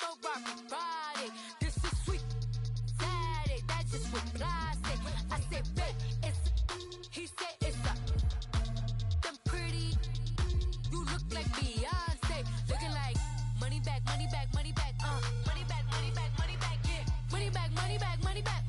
throw Rocky Friday. This is sweet Saturday. That's just what I say. I say, babe, it's he said it's a them pretty. You look like Beyonce, looking like money back, money back, money back, money back, money back, money back, yeah, money back, money back, money back,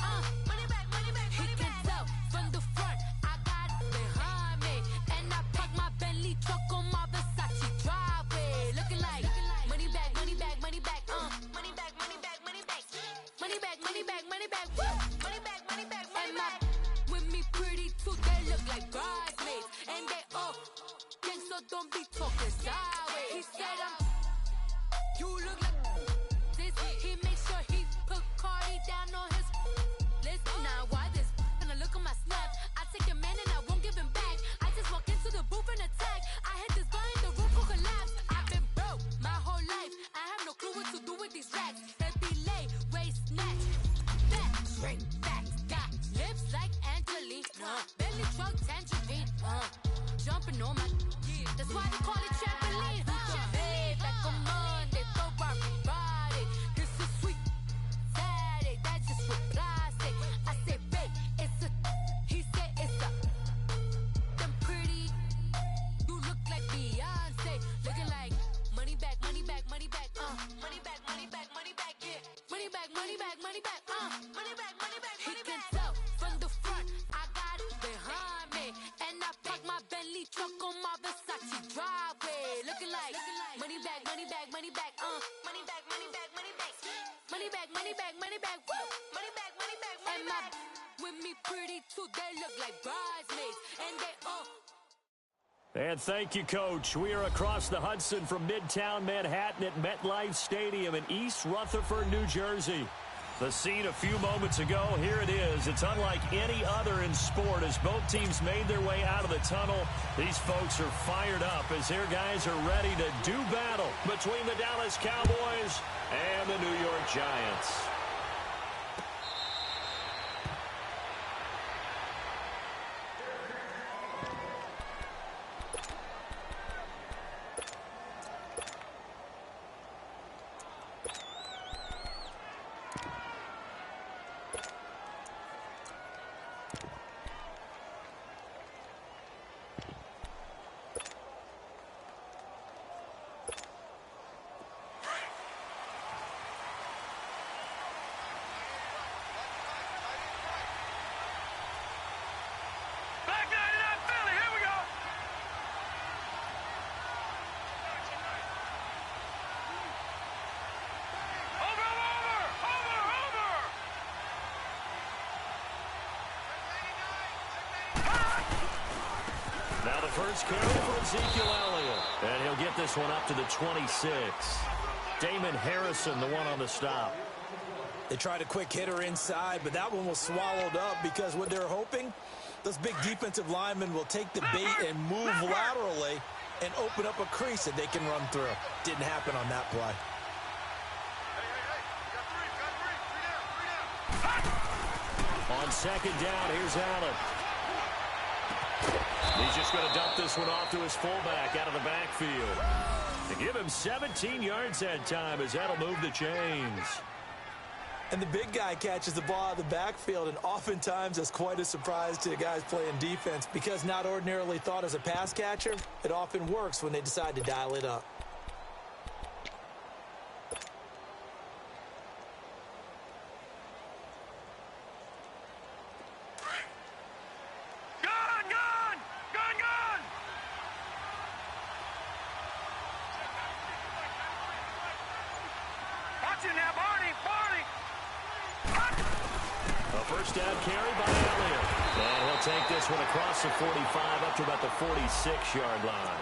money back, money back. He can tell from the front, I got it behind me, and I park my Bentley truck on my Versace driveway, looking like money back, money back, money back, money back, money back, money back, money back, money back, money back, money back, money back, money back. With me pretty too, they look like bridesmaids, and they all gang, so don't be talking sideways. He said you look like this. He makes sure he put Cardi down on his list. Now why this? And I look at my snap. I take a man and I won't give him back. I just walk into the booth and attack. I hit this button, the roof will collapse. I've been broke my whole life. I have no clue what to do with these racks. Heavy lay, waist snatch, fat, straight back. Got lips like Angelina, belly truck tangerine, jumping on my. That's why they call it trampoline. Babe, like a Monday, throw Rocky Friday. This is sweet Saturday. That's just what I say. I say, babe, it's a. He said it's a. Them pretty. You look like Beyonce, looking like money back, money back, money back, money back, money back, money back, yeah, money back, money back, money back, money back, money back. He can tell from the front, I got it behind me, and I park my Bentley truck on my Versace driveway, looking like money back, money back, money back, money back, money back, money back, money back, money back, money back, money back, money back, money back. With me pretty too, they look like bridesmaids, and they all. And thank you, Coach. We are across the Hudson from Midtown Manhattan at MetLife Stadium in East Rutherford, New Jersey. The scene a few moments ago, here it is. It's unlike any other in sport as both teams made their way out of the tunnel. These folks are fired up as their guys are ready to do battle between the Dallas Cowboys and the New York Giants. Now the first carry for Ezekiel Elliott. And he'll get this one up to the 26. Damon Harrison, the one on the stop. They tried a quick hitter inside, but that one was swallowed up because what they're hoping, those big defensive linemen will take the bait and move laterally and open up a crease that they can run through. Didn't happen on that play. On second down, here's Allen. He's just going to dump this one off to his fullback out of the backfield. To give him 17 yards that time as that'll move the chains. And the big guy catches the ball out of the backfield, and oftentimes that's quite a surprise to the guys playing defense because not ordinarily thought as a pass catcher, it often works when they decide to dial it up. First down carry by Elliott. And he'll take this one across the 45 up to about the 46-yard line.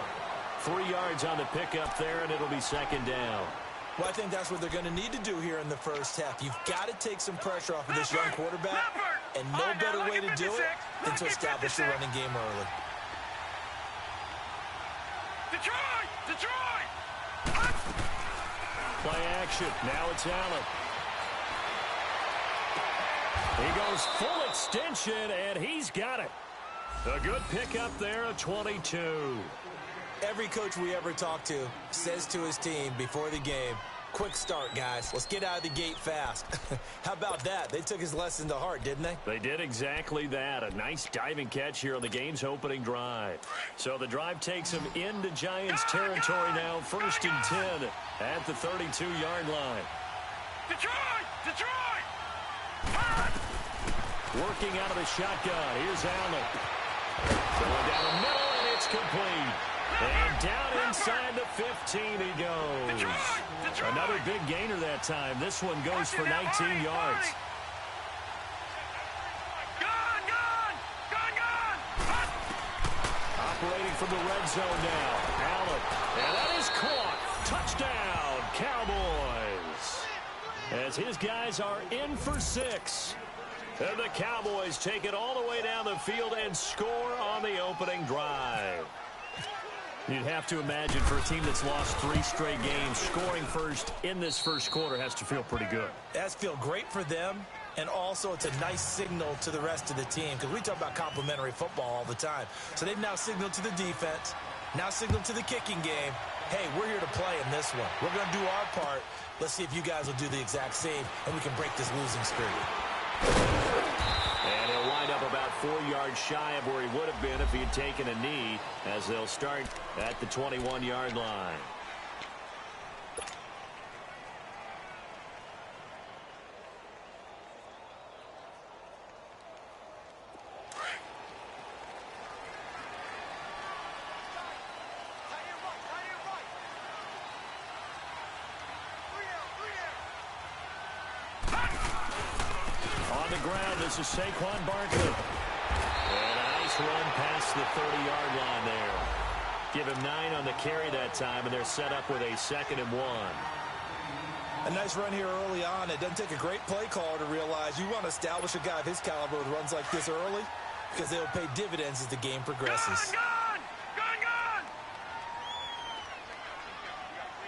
3 yards on the pickup there, and it'll be second down. Well, I think that's what they're going to need to do here in the first half. You've got to take some pressure off of this young quarterback, and no better way to do it than to establish the running game early. Detroit! Play action. Now it's Allen. He goes full extension, and he's got it. A good pickup there, a 22. Every coach we ever talk to says to his team before the game, Quick start, guys. Let's get out of the gate fast. How about that? They took his lesson to heart, didn't they? They did exactly that. A nice diving catch here on the game's opening drive. So the drive takes them into Giants territory now. 1st and 10 at the 32-yard line. Detroit! Detroit! Working out of the shotgun. Here's Allen. Going down the middle, and it's complete. And down inside the 15 he goes. Another big gainer that time. This one goes for 19 yards. Operating from the red zone now. Allen. And that is caught. Touchdown, Cowboys. As his guys are in for 6. And the Cowboys take it all the way down the field and score on the opening drive. You'd have to imagine for a team that's lost 3 straight games, scoring first in this first quarter has to feel pretty good. That's feel great for them, and also it's a nice signal to the rest of the team because we talk about complimentary football all the time. So they've now signaled to the defense, now signaled to the kicking game, hey, we're here to play in this one. We're going to do our part. Let's see if you guys will do the exact same, and we can break this losing streak. And he'll wind up about 4 yards shy of where he would have been if he had taken a knee, as they'll start at the 21-yard line. This is Saquon Barkley. And a nice run past the 30-yard line there. Give him 9 on the carry that time, and they're set up with a 2nd and 1. A nice run here early on. It doesn't take a great play caller to realize you want to establish a guy of his caliber with runs like this early because they'll pay dividends as the game progresses. Gun!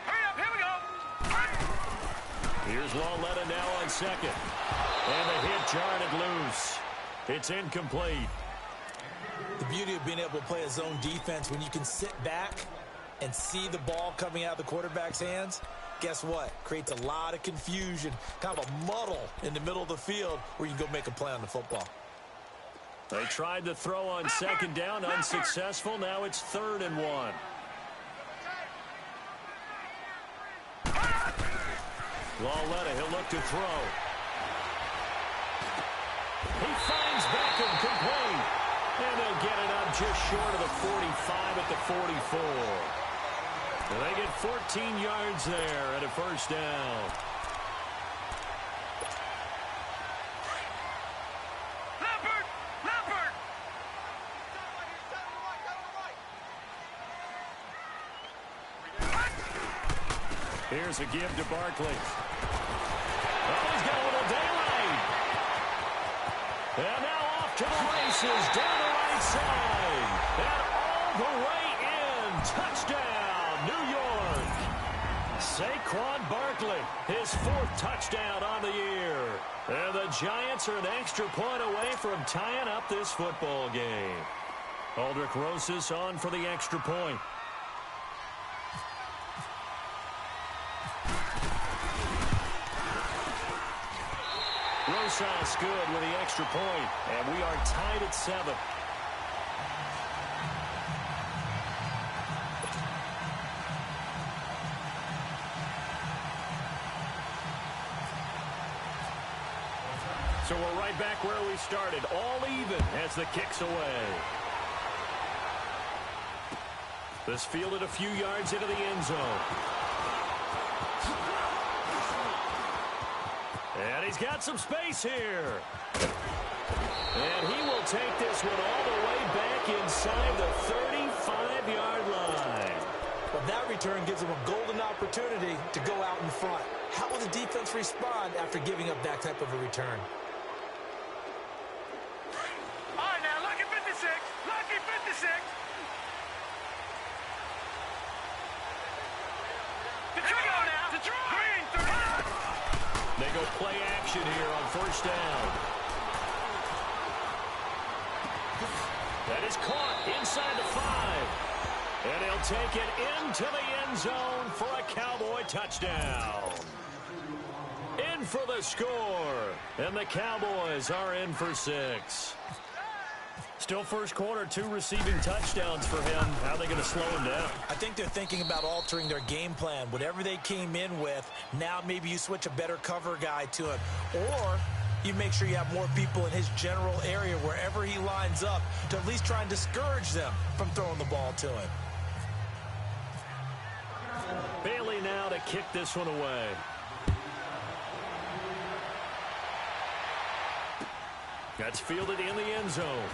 Hurry up, here we go! Here's Lawletta now on 2nd. And the hit jarred it loose. It's incomplete. The beauty of being able to play a zone defense when you can sit back and see the ball coming out of the quarterback's hands, guess what? Creates a lot of confusion, kind of a muddle in the middle of the field where you can go make a play on the football. They tried to throw on 2nd down, unsuccessful. Now it's 3rd and 1. Lawletta, he'll look to throw. He finds Beckham complete. And they'll get it up just short of the 45 at the 44. And they get 14 yards there at a 1st down. Leopard! Here's a give to Barkley. Oh, he's got a little daylight. And now off to the races down the right side. And all the way in. Touchdown, New York. Saquon Barkley, his 4th touchdown on the year. And the Giants are an extra point away from tying up this football game. Aldrich Rosas on for the extra point. Rosas good with the extra point, and we are tied at 7. So we're right back where we started, all even as the kick's away. This fielded a few yards into the end zone. And he's got some space here. And he will take this one all the way back inside the 35-yard line. Well, that return gives him a golden opportunity to go out in front. How will the defense respond after giving up that type of a return? All right, now, lucky 56. Lucky 56. Detroit now. Detroit. Green, 30. They go play action here on 1st down. That is caught inside the 5. And he'll take it into the end zone for a Cowboy touchdown. In for the score. And the Cowboys are in for 6. Still first quarter, 2 receiving touchdowns for him. How are they going to slow him down? I think they're thinking about altering their game plan. Whatever they came in with, now maybe you switch a better cover guy to him. Or you make sure you have more people in his general area wherever he lines up to at least try and discourage them from throwing the ball to him. Bailey now to kick this one away. That's fielded in the end zone.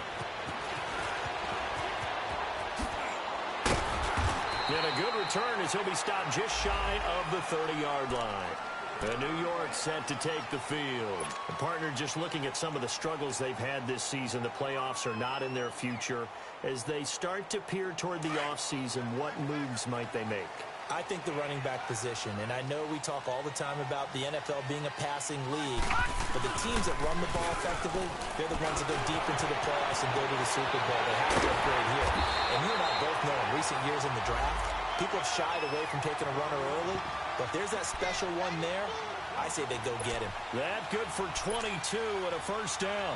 And a good return as he'll be stopped just shy of the 30-yard line. And New York set to take the field. The partner just looking at some of the struggles they've had this season. The playoffs are not in their future. As they start to peer toward the offseason, what moves might they make? I think the running back position, and I know we talk all the time about the NFL being a passing league, but the teams that run the ball effectively, they're the ones that go deep into the playoffs and go to the Super Bowl. They have to upgrade here. And you and I both know in recent years in the draft, people have shied away from taking a runner early, but if there's that special one there, I say they go get him. That good for 22 and a first down.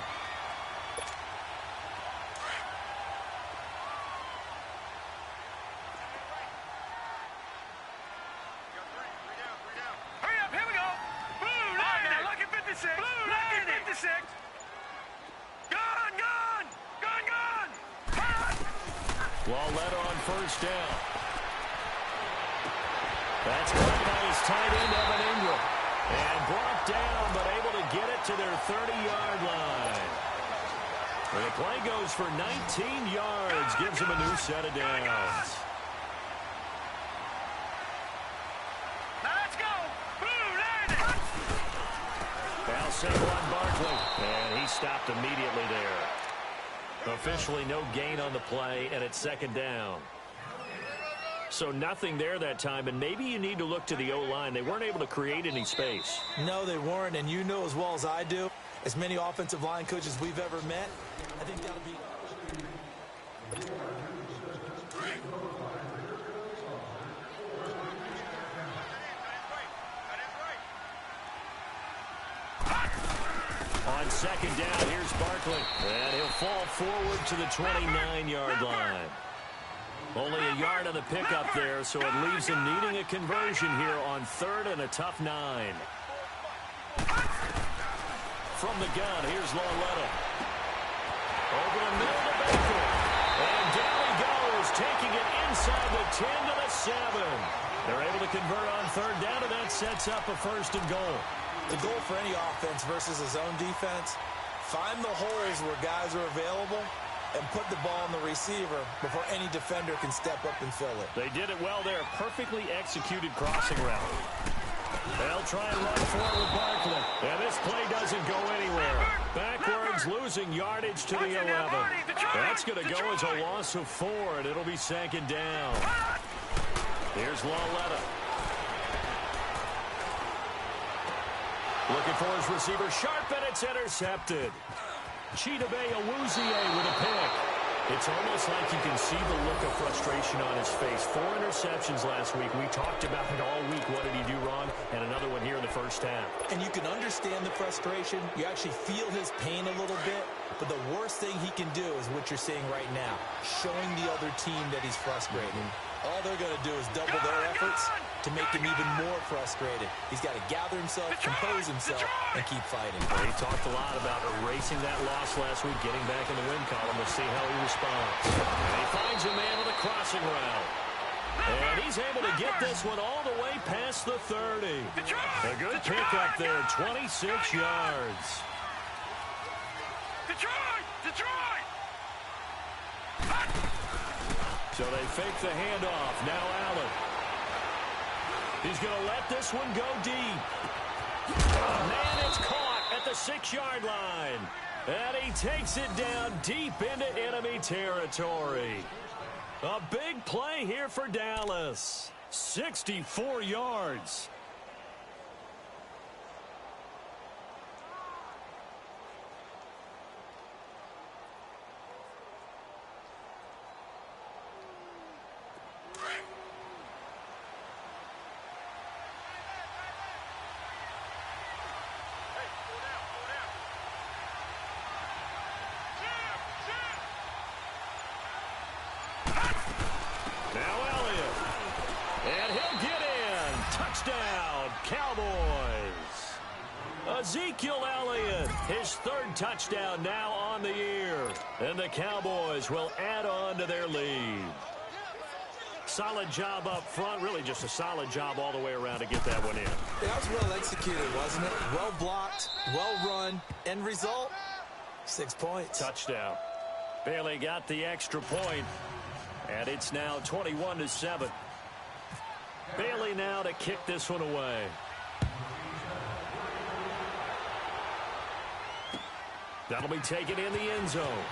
Lawletta on first down. That's caught by his tight end, Evan Ingram. And brought down, but able to get it to their 30-yard line. And the play goes for 19 yards. Gives him a new set of downs. Let's go. Now Saquon Barkley. And he stopped immediately there. Officially no gain on the play, and it's second down. So nothing there that time, and maybe you need to look to the O-line. They weren't able to create any space. No, they weren't, and you know as well as I do, as many offensive line coaches we've ever met, I think that'll be... On second down, here's Barkley. And he'll fall forward to the 29-yard line. Only a yard on the pickup there, so it leaves him needing a conversion here on third and a tough 9. From the gun, here's Lawletta. Over the middle of Baker. And down he goes, taking it inside the 10 to the 7. They're able to convert on third down, and that sets up a first and goal. The goal for any offense versus a zone defense, find the holes where guys are available and put the ball on the receiver before any defender can step up and fill it. They did it well there. Perfectly executed crossing route. They'll try and run forward with Barkley. And this play doesn't go anywhere. Backwards, losing yardage to the 11. That's going to go as a loss of 4, and it'll be second down. Here's Lawletta. Looking for his receiver, sharp, and it's intercepted. Chidobe Awuzie with a pick. It's almost like you can see the look of frustration on his face. 4 interceptions last week. We talked about it all week. What did he do wrong? And another one here in the first half. And you can understand the frustration. You actually feel his pain a little bit. But the worst thing he can do is what you're seeing right now, showing the other team that he's frustrated. All they're going to do is double their efforts to make him even more frustrated. He's got to gather himself, compose himself, and keep fighting. He talked a lot about erasing that loss last week, getting back in the win column. We'll see how he responds. And he finds a man with a crossing route. And he's able to get this one all the way past the 30. A good pickup there, 26 yards. Detroit! So they fake the handoff. Now Allen. He's going to let this one go deep. Oh, man, it's caught at the 6-yard line. And he takes it down deep into enemy territory. A big play here for Dallas. 64 yards. Ezekiel Elliott, his third touchdown now on the year. And the Cowboys will add on to their lead. Solid job up front, really just a solid job all the way around to get that one in. That was well executed, wasn't it? Well blocked, well run. End result, 6 points. Touchdown. Bailey got the extra point, and it's now 21-7. Bailey now to kick this one away. That'll be taken in the end zone.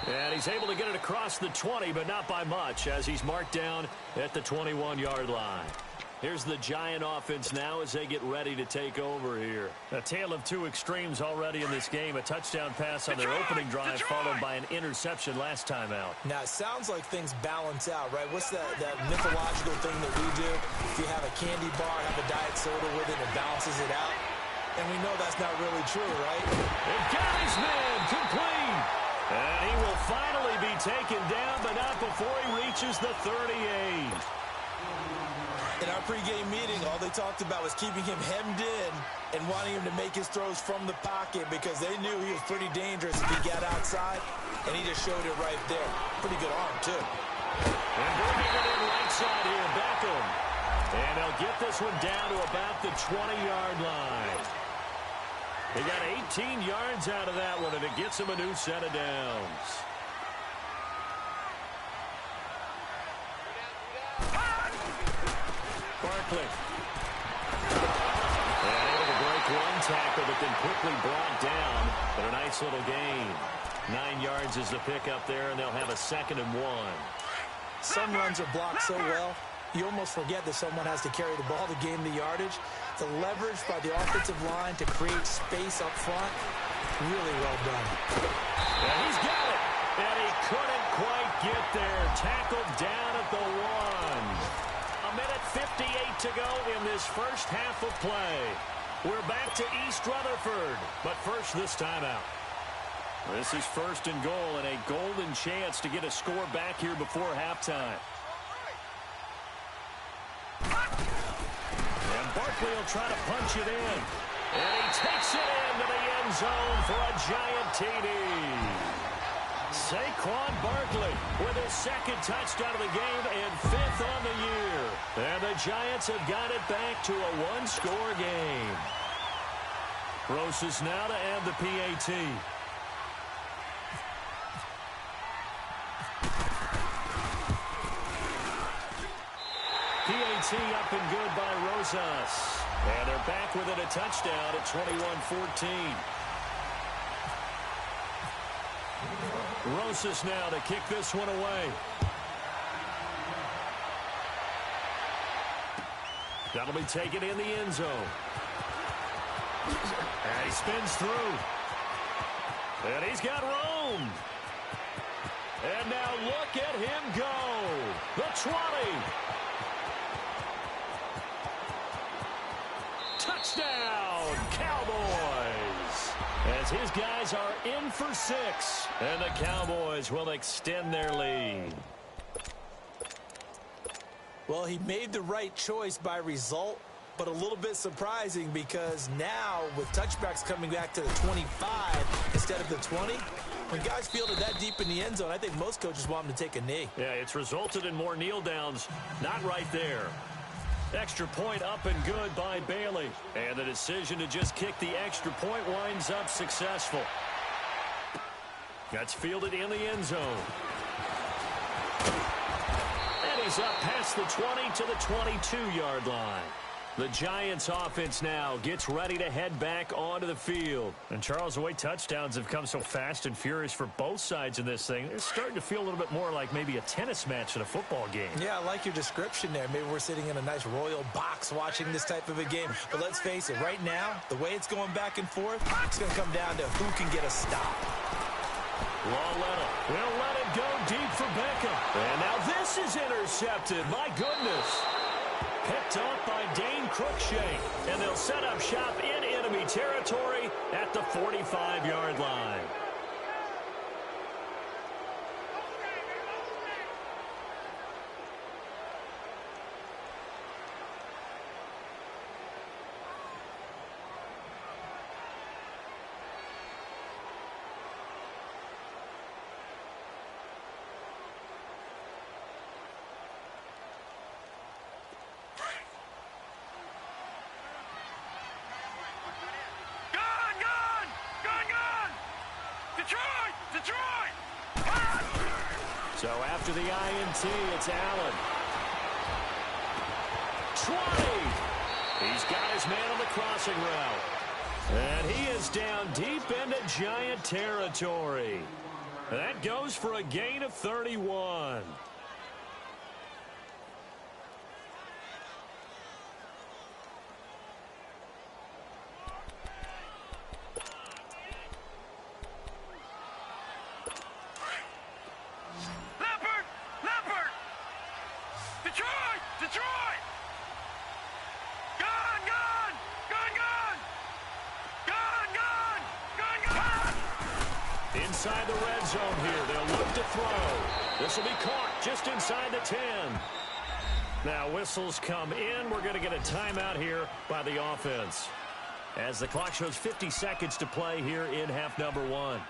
And he's able to get it across the 20, but not by much, as he's marked down at the 21-yard line. Here's the Giant offense now as they get ready to take over here. A tale of two extremes already in this game. A touchdown pass on their opening drive followed by an interception last time out. Now, it sounds like things balance out, right? What's that mythological thing that we do? If you have a candy bar, have a diet soda with it, it balances it out. And we know that's not really true, right? They've got his man complete. And he will finally be taken down, but not before he reaches the 38. In our pregame meeting, all they talked about was keeping him hemmed in and wanting him to make his throws from the pocket because they knew he was pretty dangerous if he got outside, and he just showed it right there. Pretty good arm, too. And bringing it in right side here, Beckham. And they'll get this one down to about the 20-yard line. They got 18 yards out of that one, and it gets them a new set of downs. Barkley. And able to break one tackle, but then quickly brought down. But a nice little gain. 9 yards is the pickup there, and they'll have a 2nd and 1. Some runs are blocked so well, you almost forget that someone has to carry the ball to gain the yardage. The leverage by the offensive line to create space up front, really well done. And he's got it. And he couldn't quite get there. Tackled down at the 1. A minute 58 to go in this first half of play. We're back to East Rutherford, but first this time out. This is 1st and goal and a golden chance to get a score back here before halftime. And Barkley will try to punch it in. And he takes it into the end zone for a Giant TD. Saquon Barkley with his 2nd touchdown of the game and 5th on the year. And the Giants have got it back to a 1-score game. Gross is now to end the PAT. PAT up and good by Rosas. And they're back within a touchdown at 21-14. Rosas now to kick this one away. That'll be taken in the end zone. And he spins through. And he's got room. And now look at him go. The 20. Touchdown, Cowboys. As his guys are in for 6. And the Cowboys will extend their lead. Well, he made the right choice by result, but a little bit surprising because now with touchbacks coming back to the 25 instead of the 20, when guys fielded that deep in the end zone, I think most coaches want them to take a knee. Yeah, it's resulted in more kneel downs. Not right there. Extra point up and good by Bailey. And the decision to just kick the extra point winds up successful. That's fielded in the end zone. And he's up past the 20 to the 22-yard line. The Giants offense now gets ready to head back onto the field. And Charles, the way touchdowns have come so fast and furious for both sides in this thing, it's starting to feel a little bit more like maybe a tennis match in a football game. Yeah, I like your description there. Maybe we're sitting in a nice royal box watching this type of a game. But let's face it, right now, the way it's going back and forth, it's going to come down to who can get a stop. Lawletta will let it go deep for Beckham. And now this is intercepted. My goodness. Picked up by Dane Cruikshank. And they'll set up shop in enemy territory at the 45-yard line. So after the INT, it's Allen. 20. He's got his man on the crossing route. And he is down deep into Giant territory. That goes for a gain of 31. Inside the red zone here. They'll look to throw. This will be caught just inside the 10. Now whistles come in. We're going to get a timeout here by the offense, as the clock shows 50 seconds to play here in half number 1.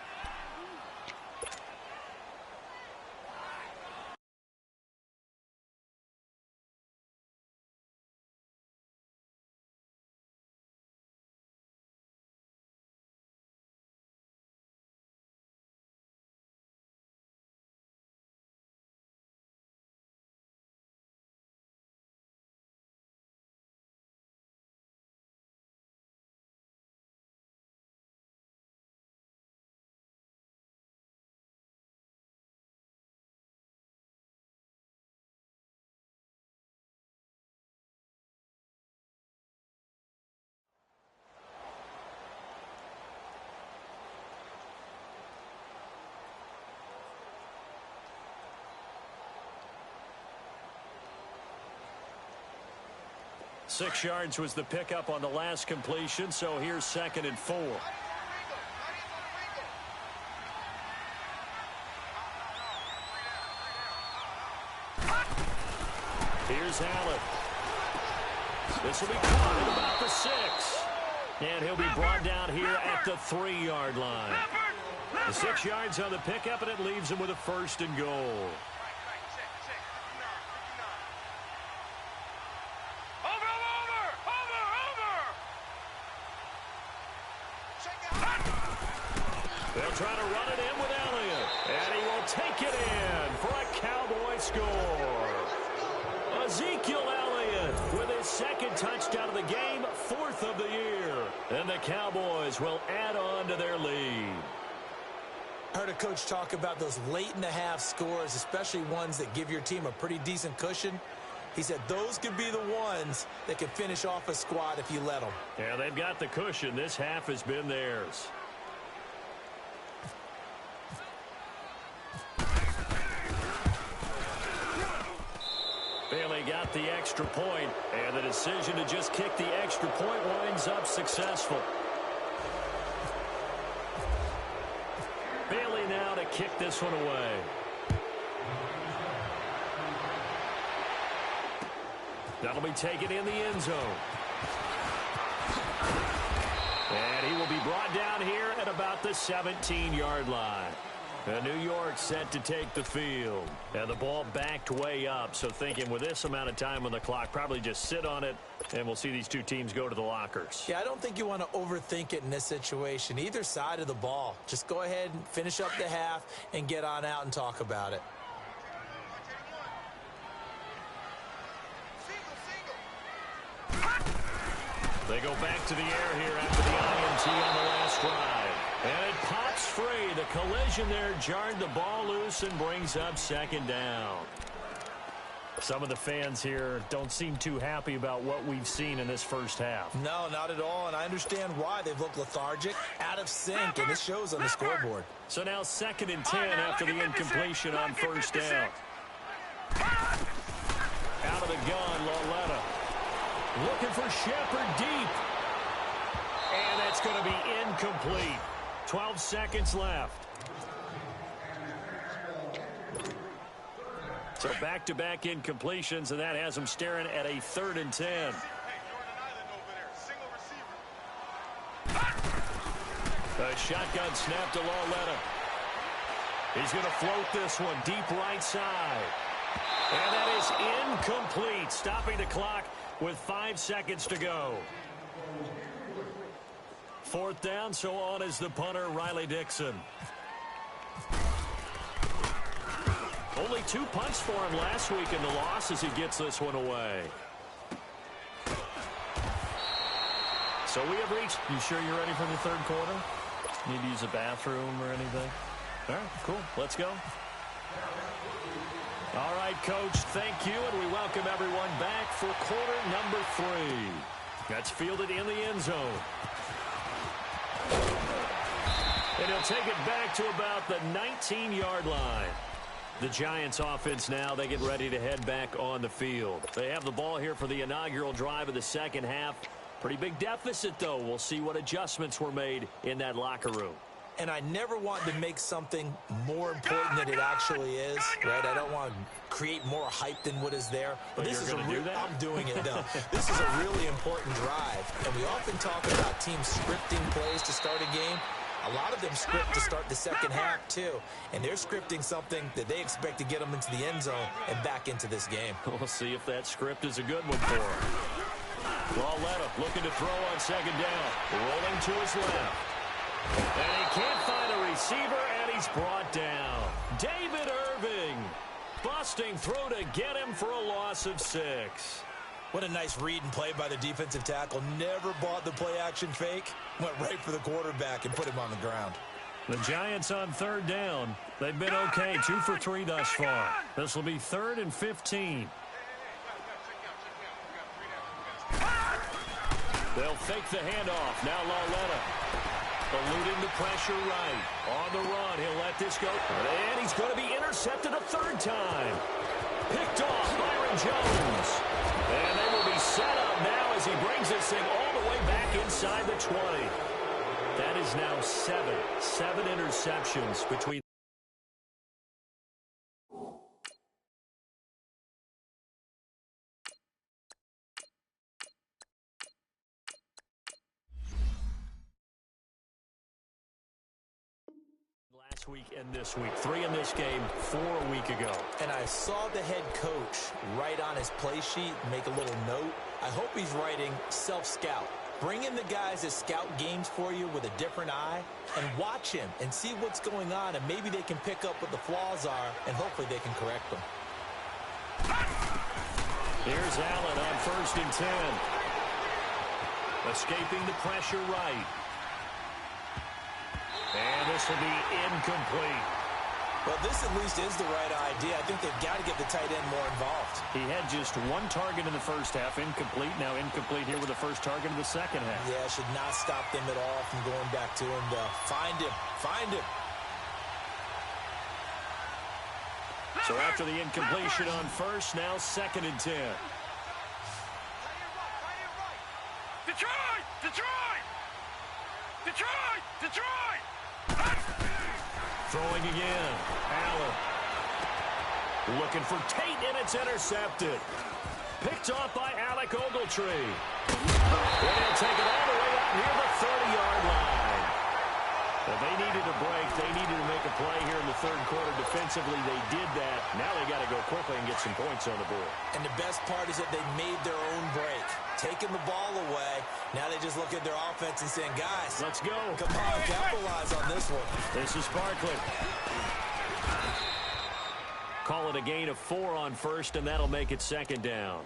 Six yards was the pickup on the last completion, so here's 2nd and 4. Here's Allen. This will be caught at about the 6. And he'll be brought down here at the 3-yard line. The 6 yards on the pickup, and it leaves him with a 1st and goal. They'll try to run it in with Elliott, and he will take it in for a Cowboy score. Ezekiel Elliott with his 2nd touchdown of the game, 4th of the year. And the Cowboys will add on to their lead. I heard a coach talk about those late-in-the-half scores, especially ones that give your team a pretty decent cushion. He said those could be the ones that could finish off a squad if you let them. Yeah, they've got the cushion. This half has been theirs. Bailey got the extra point, and the decision to just kick the extra point winds up successful. Bailey now to kick this one away. That'll be taken in the end zone. And he will be brought down here at about the 17-yard line. And New York set to take the field. And the ball backed way up, so thinking with this amount of time on the clock, probably just sit on it, and we'll see these two teams go to the lockers. Yeah, I don't think you want to overthink it in this situation. Either side of the ball. Just go ahead and finish up the half and get on out and talk about it. They go back to the air here after the INT on the last drive. And it pops free. The collision there jarred the ball loose and brings up 2nd down. Some of the fans here don't seem too happy about what we've seen in this first half. No, not at all, and I understand why. They've looked lethargic, out of sync, and this shows on the scoreboard. So now 2nd and 10 after the incompletion on 1st down. Out of the gun, Lauletta. Looking for Shepard deep. And that's going to be incomplete. 12 seconds left. So back-to-back incompletions, and that has them staring at a 3rd and 10. A shotgun snap to Lauletta. He's going to float this one deep right side. And that is incomplete, stopping the clock with 5 seconds to go. 4th down, so on is the punter, Riley Dixon. Only 2 punts for him last week in the loss as he gets this one away. So we have reached. You sure you're ready for the third quarter? Need to use a bathroom or anything? All right, cool. Let's go. All right, Coach, thank you, and we welcome everyone back for quarter number 3. That's fielded in the end zone. And he'll take it back to about the 19-yard line. The Giants offense now, they get ready to head back on the field. They have the ball here for the inaugural drive of the second half. Pretty big deficit, though. We'll see what adjustments were made in that locker room. And I never want to make something more important than it actually is, right? I don't want to create more hype than what is there. But this is a real, I'm doing it now. This is a really important drive. And we often talk about teams scripting plays to start a game. A lot of them script to start the second half, too. And they're scripting something that they expect to get them into the end zone and back into this game. We'll see if that script is a good one for them. Lauletta looking to throw on second down. Rolling to his left. And he can't find a receiver, and he's brought down. David Irving busting through to get him for a loss of 6. What a nice read and play by the defensive tackle. Never bought the play-action fake. Went right for the quarterback and put him on the ground. The Giants on third down. They've been okay, 2 for 3 thus far. This will be 3rd and 15. They'll fake the handoff. Now Lauletta eluding the pressure right. On the run, he'll let this go. And he's going to be intercepted a 3rd time. Picked off Byron Jones. And they will be set up now as he brings this thing all the way back inside the 20. That is now 7 interceptions between. Last week and this week. 3 in this game, 4 a week ago. And I saw the head coach write on his play sheet, make a little note. I hope he's writing self-scout. Bring in the guys that scout games for you with a different eye and watch him and see what's going on, and maybe they can pick up what the flaws are, and hopefully they can correct them. Here's Allen on 1st and 10. Escaping the pressure right. And this will be incomplete. Well, this at least is the right idea. I think they've got to get the tight end more involved. He had just 1 target in the first half, incomplete. Now incomplete here with the first target of the second half. Yeah, should not stop them at all from going back to him to find him. Find him. So after the incompletion on 1st, now 2nd and 10. Detroit! Detroit! Detroit! Detroit! Throwing again. Allen. Looking for Tate, and it's intercepted. Picked off by Alec Ogletree. And he'll take it all the way out near the 30-yard line. Well, they needed a break. They needed to make a play here in the third quarter. Defensively, they did that. Now they got to go quickly and get some points on the board. And the best part is that they made their own break. Taking the ball away. Now they just look at their offense and saying, guys, let's go. Come on, capitalize on this one. This is Barkley. Call it a gain of 4 on 1st, and that'll make it 2nd down.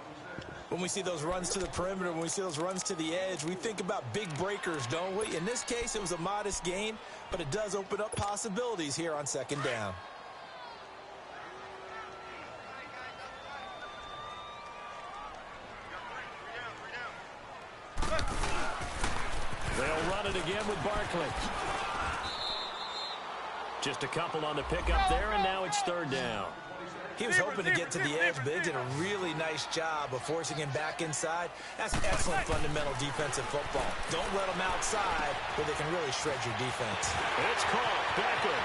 When we see those runs to the perimeter, when we see those runs to the edge, we think about big breakers, don't we? In this case, it was a modest gain, but it does open up possibilities here on 2nd down. They'll run it again with Barkley. Just a couple on the pickup there, and now it's 3rd down. He was hoping to get to the edge, but they did a really nice job of forcing him back inside. That's excellent fundamental defensive football. Don't let them outside where they can really shred your defense. It's caught. Beckham.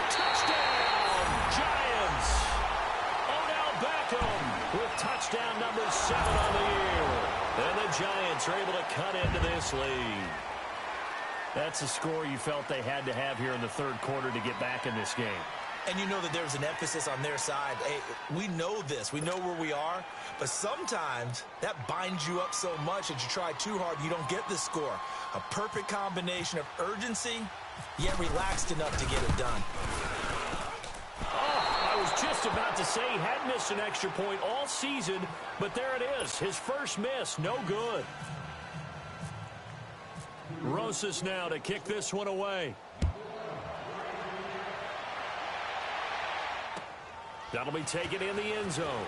Touchdown, Giants. Odell Beckham with touchdown number 7 on the year. And the Giants are able to cut into this lead. That's a score you felt they had to have here in the third quarter to get back in this game. And you know that there's an emphasis on their side. Hey, we know this. We know where we are. But sometimes that binds you up so much that you try too hard, you don't get the score. A perfect combination of urgency yet relaxed enough to get it done. Oh, I was just about to say he hadn't missed an extra point all season, but there it is. His first miss, no good. Rosas now to kick this one away. That'll be taken in the end zone.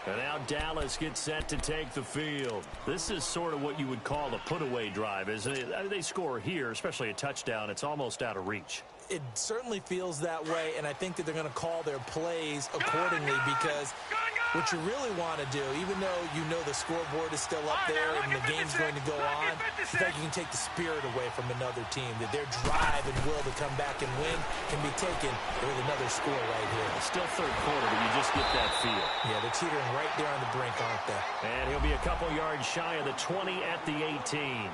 And now Dallas gets set to take the field. This is sort of what you would call a put-away drive, isn't it? They score here, especially a touchdown. It's almost out of reach. It certainly feels that way, and I think that they're going to call their plays accordingly because what you really want to do, even though you know the scoreboard is still up there and the game's going to go on, I think you can take the spirit away from another team, that their drive and will to come back and win can be taken with another score right here. Still third quarter, but you just get that feel. Yeah, they're teetering right there on the brink, aren't they? And he'll be a couple yards shy of the 20 at the 18.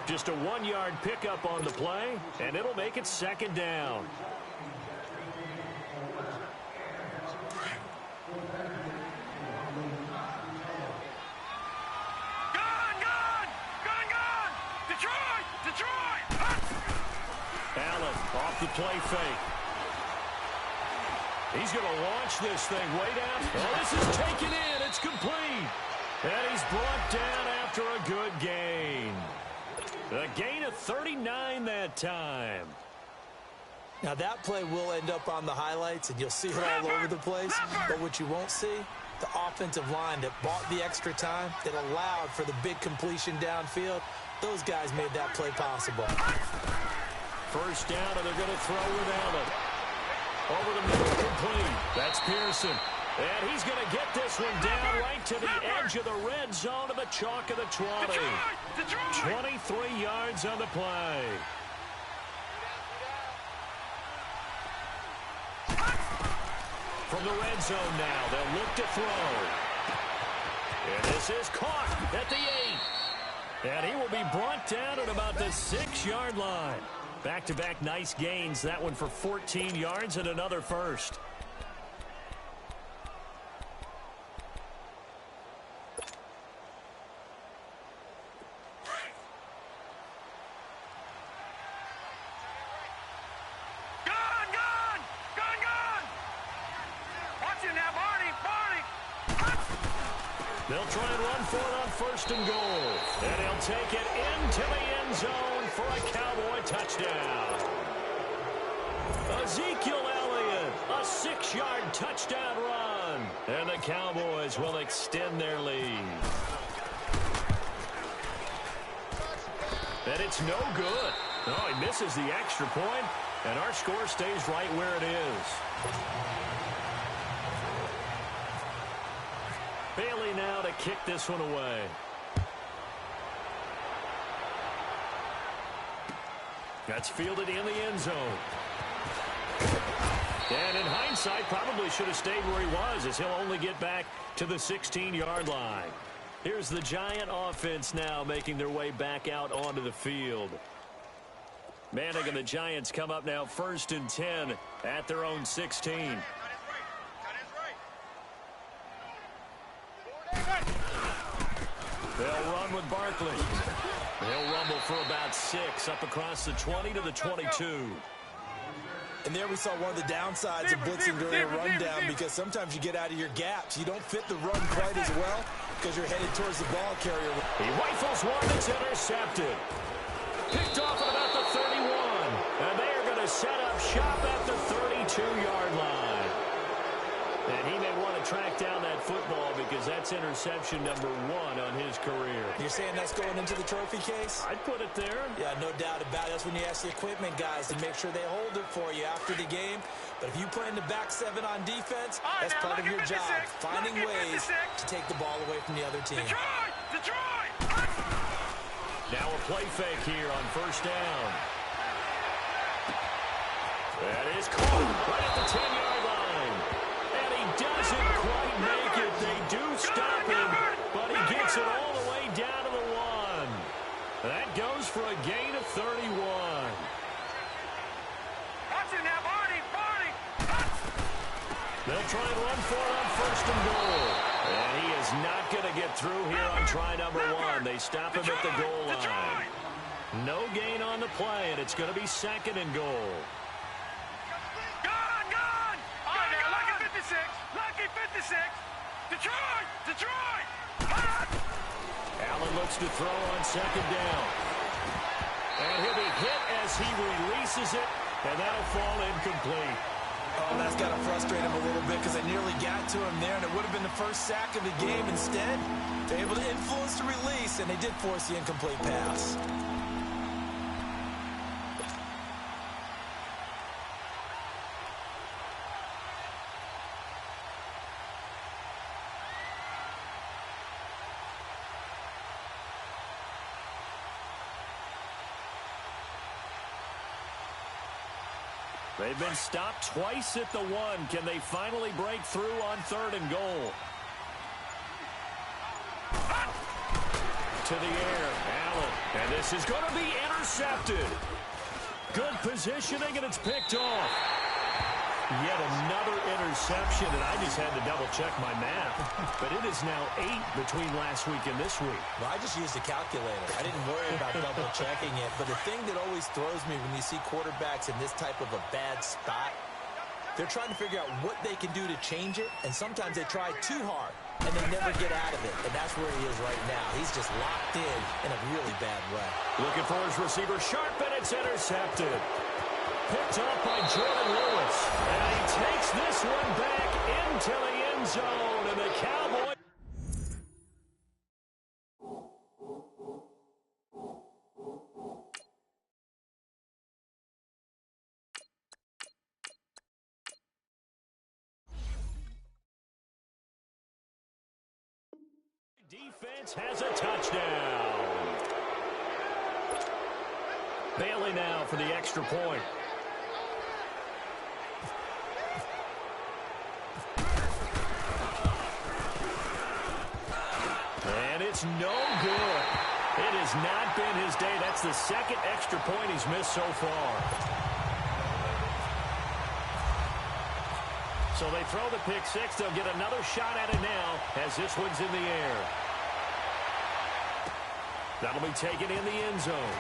Just a 1-yard pickup on the play, and it'll make it second down. Allen off the play fake. He's going to launch this thing way down. Oh, this is taken in. It's complete. And he's brought down after a good gain. A gain of 39 that time. Now, that play will end up on the highlights, and you'll see it all over the place. But what you won't see, the offensive line that bought the extra time, that allowed for the big completion downfield, those guys made that play possible. First down, and they're going to throw with Allen. Over the middle, complete. That's Pearson. And he's going to get this one down right to the edge of the red zone of the chalk of the 20. 23 yards on the play. From the red zone now, they'll look to throw. And this is caught at the 8. And he will be brought down at about the 6-yard line. Back-to-back nice gains. That one for 14 yards and another first. They'll try and run for it on first and goal. And he'll take it into the end zone for a Cowboy touchdown. Ezekiel Elliott, a 6-yard touchdown run. And the Cowboys will extend their lead. And it's no good. Oh, he misses the extra point, and our score stays right where it is. Bailey now to kick this one away. That's fielded in the end zone. And in hindsight, probably should have stayed where he was, as he'll only get back to the 16-yard line. Here's the Giant offense now making their way back out onto the field. Manning and the Giants come up now 1st and 10 at their own 16. They'll run with Barkley. They'll rumble for about 6 up across the 20 to the 22. And there we saw one of the downsides of blitzing during a rundown, because sometimes you get out of your gaps. You don't fit the run quite as well because you're headed towards the ball carrier. He rifles one that's intercepted. Picked off at about the 31. And they are going to set up shop at the 32-yard line. And he may want to track down that football because that's interception number 1 on his career. You're saying that's going into the trophy case? I'd put it there. Yeah, no doubt about it. That's when you ask the equipment guys to make sure they hold it for you after the game. But if you play in the back 7 on defense, that's part of your job, finding ways to take the ball away from the other team. Now a play fake here on first down. That is caught right at the 10-yard line. And he doesn't quite make it. They do stop him, but he gets it all the way down to the 1. That goes for a gain of 31. They'll try and run for it on first and goal. And He is not going to get through here on try number one. They stop him at the goal line. No gain on the play, and it's going to be second and goal. Gone! All right, now, lucky 56. Lucky 56. Detroit! Allen looks to throw on second down. And he'll be hit as he releases it, and that'll fall incomplete. Oh, that's got to frustrate him a little bit because they nearly got to him there, and it would have been the first sack of the game. Instead, they're able to influence the release, and they did force the incomplete pass. They've been stopped twice at the one. Can they finally break through on third and goal? To the air, Allen. And this is going to be intercepted. Good positioning, and it's picked off. Yet another interception, and I just had to double-check my math. But it is now 8 between last week and this week. Well, I just used a calculator. I didn't worry about double-checking it. But the thing that always throws me when you see quarterbacks in this type of a bad spot, they're trying to figure out what they can do to change it, and sometimes they try too hard, and they never get out of it. And that's where he is right now. He's just locked in a really bad way. Looking for his receiver, Sharp, and it's intercepted. Picked up by Jordan Lewis. And he takes this one back into the end zone. And the Cowboys. Defense has a touchdown. Bailey now for the extra point. And it's no good. It has not been his day. That's the second extra point he's missed so far. So they throw the pick six. They'll get another shot at it now as this one's in the air. That'll be taken in the end zone.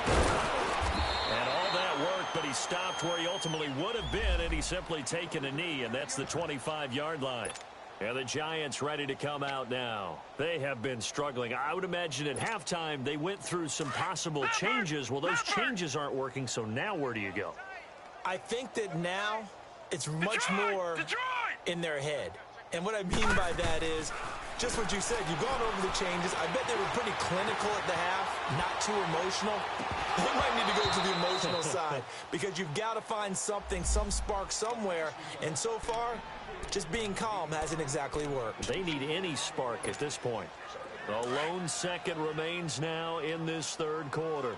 And all that work, but he stopped where he ultimately would have been, and he's simply taken a knee, and that's the 25-yard line. And the Giants ready to come out now. They have been struggling. I would imagine at halftime they went through some possible changes. Well, those changes aren't working, so now where do you go? I think that now it's much more in their head. And what I mean by that is just what you said. You've gone over the changes. I bet they were pretty clinical at the half, not too emotional. They might need to go to the emotional side because you've got to find something, some spark somewhere. And so far, just being calm hasn't exactly worked. They need any spark at this point. The lone second remains now in this third quarter.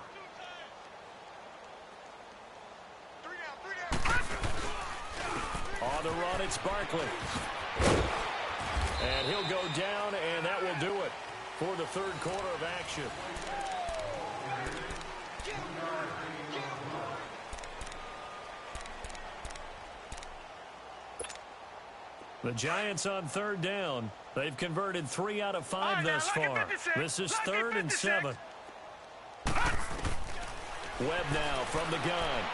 On the run, it's Barkley. And he'll go down, and that will do it for the third quarter of action. The Giants on third down. They've converted 3 out of 5 thus far. This is 3rd and 7. Webb now from the gun.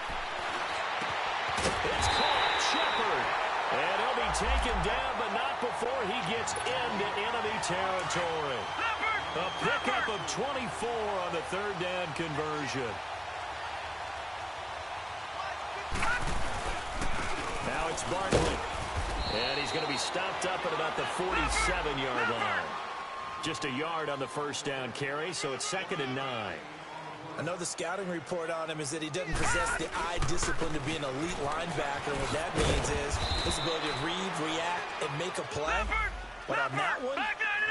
It's caught. Shepard. And he'll be taken down, but not before he gets into enemy territory. A pickup of 24 on the third down conversion. Now it's Barkley. And he's going to be stopped up at about the 47-yard line. Just a yard on the first down carry, so it's 2nd and 9. I know the scouting report on him is that he doesn't possess the eye discipline to be an elite linebacker. What that means is his ability to read, react, and make a play. But on that one,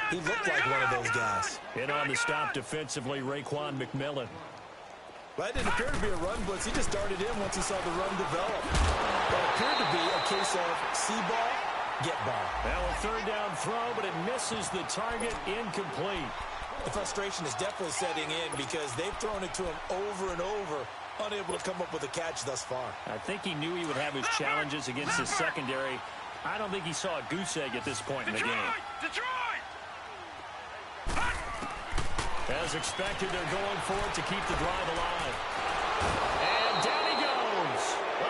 he looked like one of those guys. In on the stop defensively, Raekwon McMillan. Well, that didn't appear to be a run blitz. He just darted in once he saw the run develop. That appeared to be a case of see ball, get ball. Now a third down throw, but it misses the target, incomplete. The frustration is definitely setting in because they've thrown it to him over and over, unable to come up with a catch thus far. I think he knew he would have his challenges against his secondary, I don't think he saw a goose egg at this point in the game. Detroit! As expected, they're going for it to keep the drive alive. And down he goes.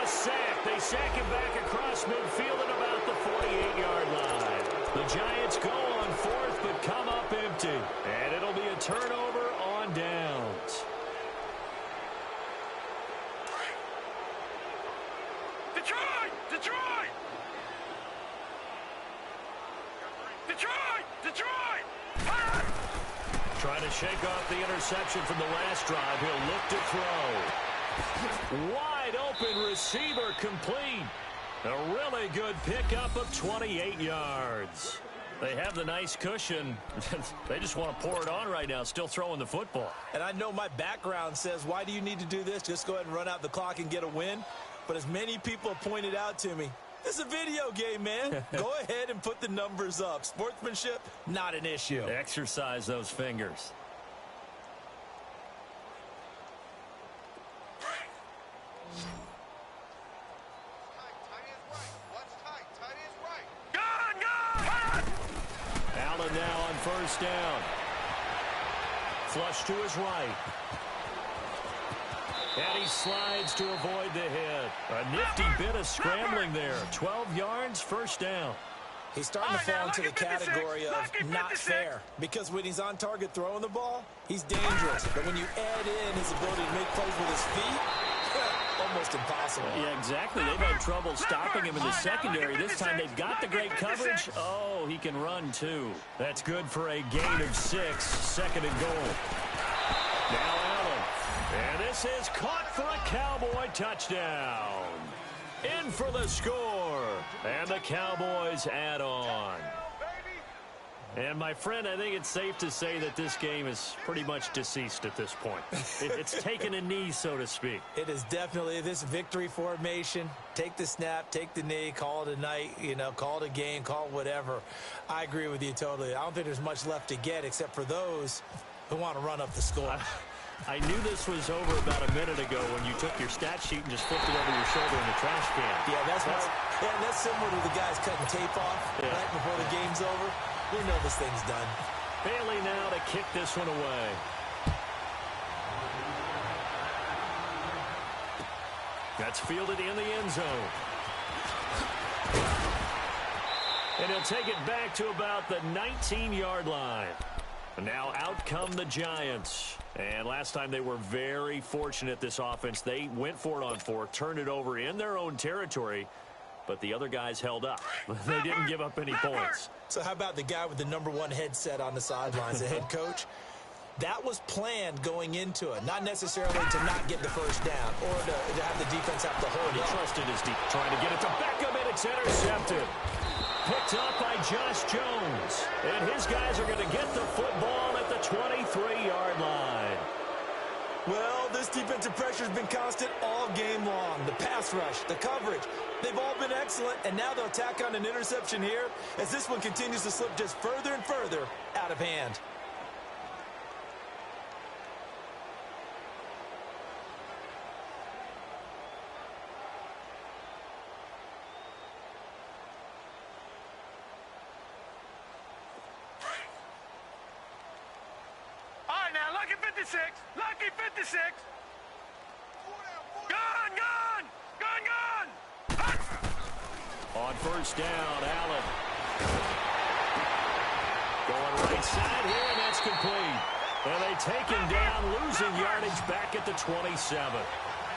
A sack. They sack him back across midfield at about the 48-yard line. The Giants go on fourth, but come up empty. And it'll be a turnover on downs. Detroit! Detroit! Detroit! Detroit! Trying to shake off the interception from the last drive. He'll look to throw. Wide open receiver complete. A really good pickup of 28 yards. They have the nice cushion. They just want to pour it on right now, still throwing the football. And I know my background says, why do you need to do this? Just go ahead and run out the clock and get a win. But as many people have pointed out to me, this is a video game, man. Go ahead and put the numbers up. Sportsmanship, not an issue. Exercise those fingers. Allen now on first down. Flush to his right. And he slides to avoid the hit. A nifty bit of scrambling there. 12 yards, first down. He's starting to fall into the category of not fair. Because when he's on target throwing the ball, he's dangerous. But when you add in his ability to make plays with his feet, almost impossible. Yeah, exactly. They've had trouble stopping him in the secondary. This time they've got the great coverage. Oh, he can run, too. That's good for a gain of 6, second and goal. Now Allen. And this is caught for a Cowboy touchdown. In for the score. And the Cowboys add on. And, my friend, I think it's safe to say that this game is pretty much deceased at this point. It's taken a knee, so to speak. It is definitely this victory formation. Take the snap, take the knee, call it a night, call it a game, call it whatever. I agree with you totally. I don't think there's much left to get except for those who want to run up the score. I knew this was over about a minute ago when you took your stat sheet and just flipped it over your shoulder in the trash can. Yeah, that's similar to the guys cutting tape off right before the game's over. We know this thing's done. Bailey now to kick this one away. That's fielded in the end zone. And he'll take it back to about the 19-yard line. Now out come the Giants. And last time they were very fortunate, this offense. They went for it on 4, turned it over in their own territory, but the other guys held up. They didn't give up any points. So how about the guy with the #1 headset on the sidelines, the head coach? That was planned going into it, not necessarily to not get the first down or to have the defense have to hold He it. trusted his deep, trying to get it to Beckham, and it's intercepted. Picked up by Josh Jones. And his guys are going to get the football at the 23-yard line. Well, this defensive pressure has been constant all game long. The pass rush, the coverage, they've all been excellent, and now they'll tack on an interception here as this one continues to slip just further and further out of hand. Lucky 56! Lucky 56! Gone! Gone! Gone! Gone! On first down, Allen. Going right side here, and that's complete. And they take him down, losing yardage back at the 27.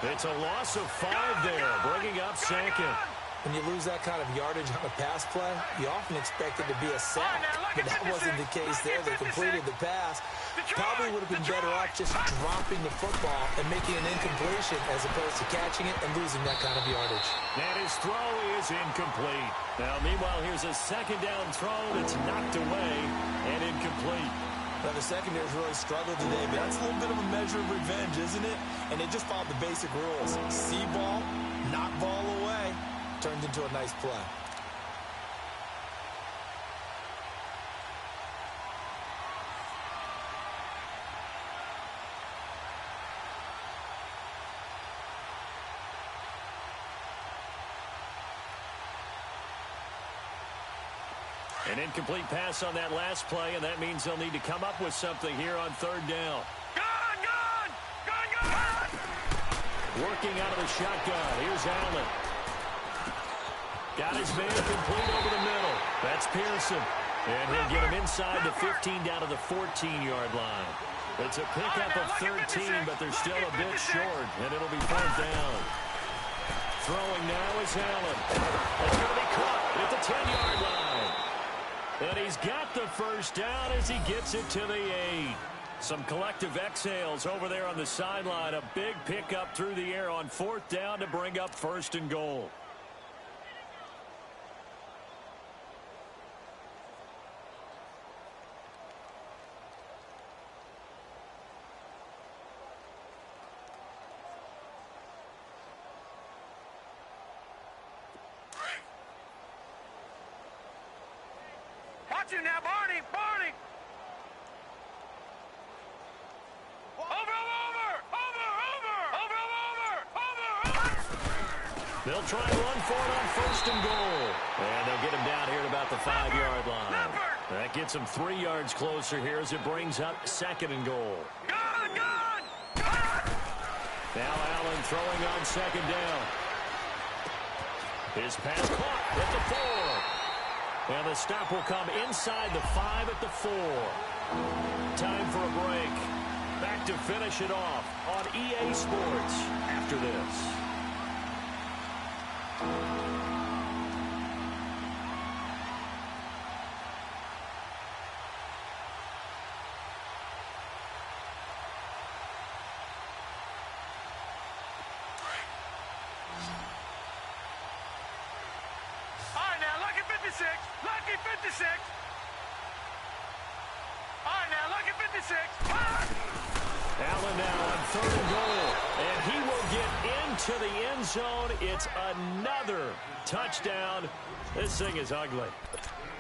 It's a loss of 5 there, bringing up second. When you lose that kind of yardage on a pass play, you often expect it to be a sack. But that wasn't the case there. They completed the pass. Probably would have been better off just dropping the football and making an incompletion as opposed to catching it and losing that kind of yardage. And his throw is incomplete. Now, meanwhile, here's a second down throw that's knocked away and incomplete. Now, the secondary's really struggled today, but that's a little bit of a measure of revenge, isn't it? And they just followed the basic rules. See ball, knock ball away. Turned into a nice play. An incomplete pass on that last play, and that means they'll need to come up with something here on third down. Gun! Working out of the shotgun. Here's Allen. Got his man complete over the middle. That's Pearson. And he'll get him inside the 15 down to the 14-yard line. It's a pickup of 13, but they're still a bit short, and it'll be fourth down. Throwing now is Allen. That's going to be caught at the 10-yard line. And he's got the first down as he gets it to the 8. Some collective exhales over there on the sideline. A big pickup through the air on fourth down to bring up first and goal. Watch it now, Barney! They'll try and run for it on first and goal. And they'll get him down here at about the 5-yard line. That gets him 3 yards closer here as it brings up second and goal. Gun! Now Allen throwing on second down. His pass caught at the 4. And the stop will come inside the 5 at the 4. Time for a break. Back to finish it off on EA Sports after this. Lucky 56. All right, now, lucky 56. Allen now on third and goal. And he will get into the end zone. It's another touchdown. This thing is ugly.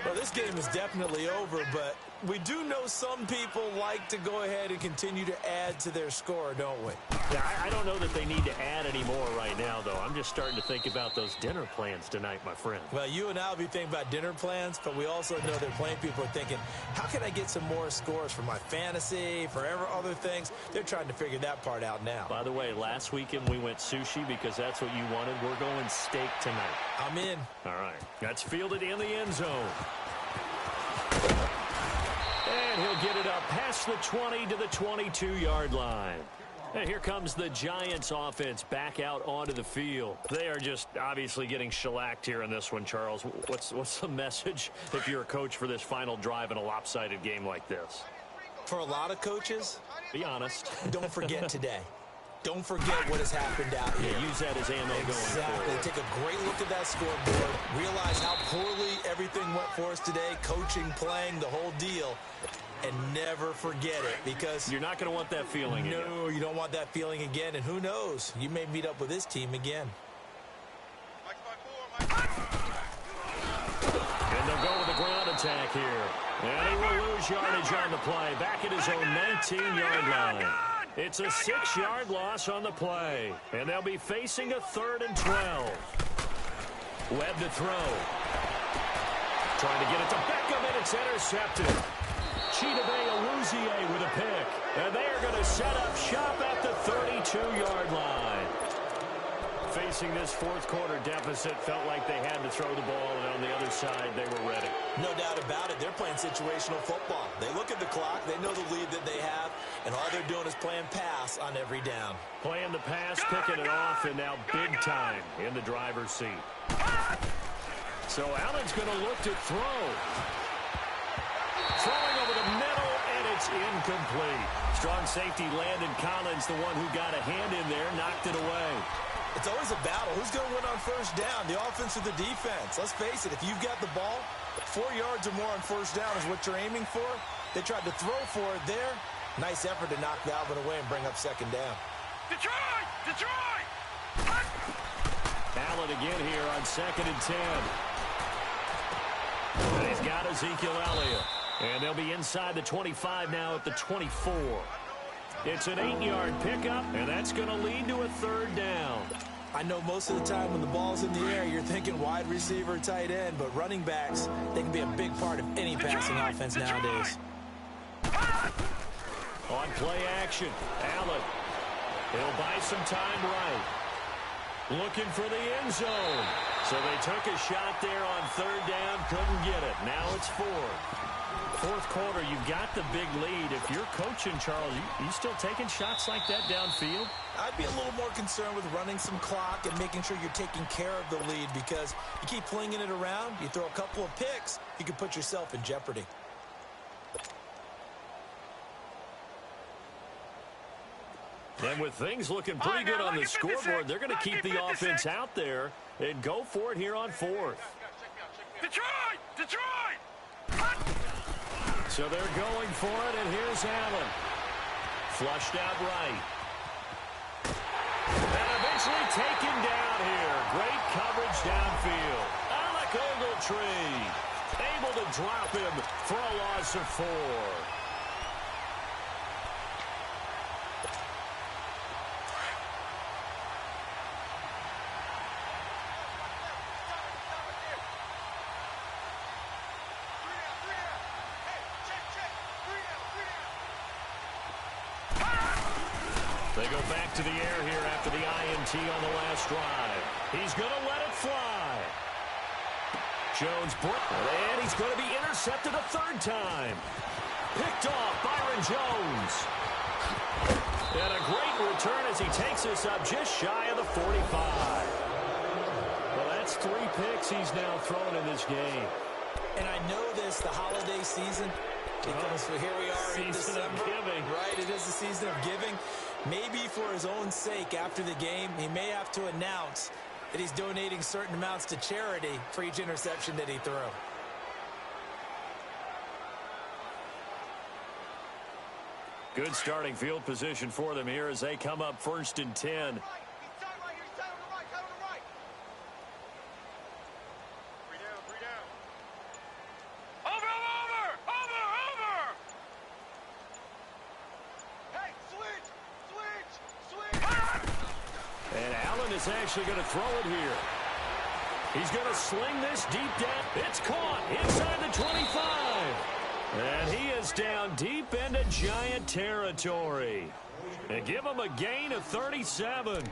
Well, this game is definitely over, but we do know some people like to go ahead and continue to add to their score, don't we? Yeah, I don't know that they need to add any more right now, though. I'm just starting to think about those dinner plans tonight, my friend. Well, you and I will be thinking about dinner plans, but we also know that plenty of people are thinking, how can I get some more scores for my fantasy, for other things? They're trying to figure that part out now. By the way, last weekend we went sushi because that's what you wanted. We're going steak tonight. I'm in. All right. That's fielded in the end zone. And he'll get it up past the 20 to the 22-yard line. And here comes the Giants offense back out onto the field. They are just obviously getting shellacked here in this one, Charles. What's the message if you're a coach for this final drive in a lopsided game like this? For a lot of coaches, be honest. Don't forget today. Don't forget what has happened out here. Yeah, use that as ammo going forward. Exactly. Take a great look at that scoreboard. Realize how poorly everything went for us today. Coaching, playing, the whole deal. And never forget it, because you're not going to want that feeling again. No, you don't want that feeling again. And who knows? You may meet up with this team again. And they'll go with the ground attack here. And he will lose yardage on the play. Back at his own 19-yard line. It's a 6-yard loss on the play. And they'll be facing a 3rd and 12. Webb to throw. Trying to get it to Beckham, and it's intercepted. Chidobe with a pick. And they are going to set up shop at the 32-yard line. Facing this fourth quarter deficit, felt like they had to throw the ball, and on the other side, they were ready. No doubt about it. They're playing situational football. They look at the clock. They know the lead that they have, and all they're doing is playing pass on every down. Playing the pass, picking it off, and now big time in the driver's seat. So Allen's going to look to throw. Throwing over the middle, and it's incomplete. Strong safety Landon Collins, the one who got a hand in there, knocked it away. It's always a battle. Who's going to win on first down, the offense or the defense? Let's face it, if you've got the ball, 4 yards or more on first down is what you're aiming for. They tried to throw for it there. Nice effort to knock Dalvin away and bring up second down. Detroit! Allen again here on 2nd and 10. And he's got Ezekiel Elliott. And they'll be inside the 25 now at the 24. It's an 8-yard pickup, and that's going to lead to a 3rd down. I know most of the time when the ball's in the air, you're thinking wide receiver, tight end, but running backs, they can be a big part of any passing offense nowadays. On play action, Allen. He'll buy some time right. Looking for the end zone. So they took a shot there on third down, couldn't get it. Now it's fourth quarter, you've got the big lead. If you're coaching, Charles, you still taking shots like that downfield? I'd be a little more concerned with running some clock and making sure you're taking care of the lead, because you keep flinging it around, you throw a couple of picks, you can put yourself in jeopardy. And with things looking pretty good on the scoreboard, they're going to keep the offense out there and go for it here on fourth. Detroit! Detroit! So they're going for it, and here's Allen. Flushed out right. And eventually taken down here. Great coverage downfield. Alec Ogletree able to drop him for a loss of 4. They go back to the air here after the INT on the last drive. He's going to let it fly. Jones, and he's going to be intercepted a third time. Picked off Byron Jones. And a great return as he takes this up just shy of the 45. Well, that's 3 picks he's now thrown in this game. And I know this, the holiday season, because here we are in December. Right, it is the season of giving. Maybe for his own sake, after the game, he may have to announce that he's donating certain amounts to charity for each interception that he threw. Good starting field position for them here as they come up 1st and 10. Is actually going to throw it here. He's going to sling this deep down. It's caught inside the 25. And he is down deep into Giant territory. And give him a gain of 37.